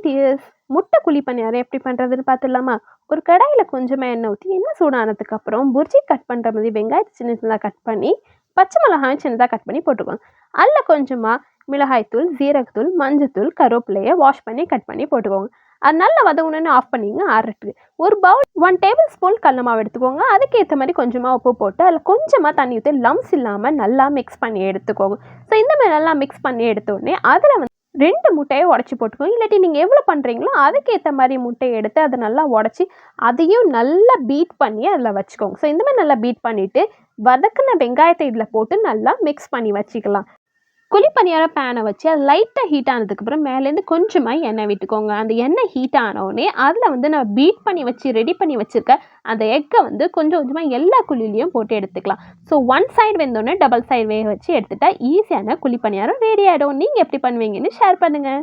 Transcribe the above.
Tears, முட்டை குழி பணியாரம் எப்படி பண்ணுறதுன்னு பார்த்துடலாமா? ஒரு கடாயில் கொஞ்சமாக எண்ணெய் ஊற்றி எண்ணெய் சூடானதுக்கு அப்புறம் புர்ஜி கட் பண்ணுற மாதிரி வெங்காயத்தை சின்ன சின்னதாக கட் பண்ணி பச்சை மிளகாய் சின்னதாக கட் பண்ணி போட்டுக்கோங்க. அதில் கொஞ்சமாக மிளகாய்த்தூள், ஜீரகத்தூள், மஞ்சத்தூள், கருவேப்பிலையை வாஷ் பண்ணி கட் பண்ணி போட்டுக்கோங்க. அது நல்லா வதங்கணுன்னு ஆஃப் பண்ணிங்க ஆறட்டுக்கு. ஒரு பவுல் 1 டேபிள் ஸ்பூன் கடல மாவு எடுத்துக்கோங்க. அதுக்கேற்ற மாதிரி கொஞ்சமாக உப்பு போட்டு அதில் கொஞ்சமாக தண்ணி ஊற்றி லம்ஸ் இல்லாமல் நல்லா மிக்ஸ் பண்ணி எடுத்துக்கோங்க. ஸோ இந்த மாதிரி நல்லா மிக்ஸ் பண்ணி எடுத்தோடனே அதில் வந்து 2 முட்டையை உடச்சி போட்டுக்கோங்க. இல்லாட்டி நீங்கள் எவ்வளோ பண்ணுறீங்களோ அதுக்கேற்ற மாதிரி முட்டையை எடுத்து அதை நல்லா உடச்சி அதையும் நல்லா பீட் பண்ணி அதில் வச்சுக்கோங்க. ஸோ இந்த மாதிரி நல்லா பீட் பண்ணிவிட்டு வதக்கின வெங்காயத்தை இதில் போட்டு நல்லா மிக்ஸ் பண்ணி வச்சுக்கலாம். குழி பணியார பேனை வச்சு அது லைட்டாக ஹீட் ஆனதுக்கப்புறம் மேலேருந்து கொஞ்சமாக எண்ணெய் விட்டுக்கோங்க. அந்த எண்ணெய் ஹீட் ஆனோடனே அதில் வந்து நான் பீட் பண்ணி வச்சு ரெடி பண்ணி வச்சுருக்க அந்த எக்கை வந்து கொஞ்சம் கொஞ்சமாக எல்லா குழிலையும் போட்டு எடுத்துக்கலாம். ஸோ 1 சைடு வெந்தோடனே டபுள் சைடு வேக வச்சு எடுத்துட்டா ஈஸியான குழி பணியாரம் ரெடி ஆகிடும். நீங்கள் எப்படி பண்ணுவீங்கன்னு ஷேர் பண்ணுங்கள்.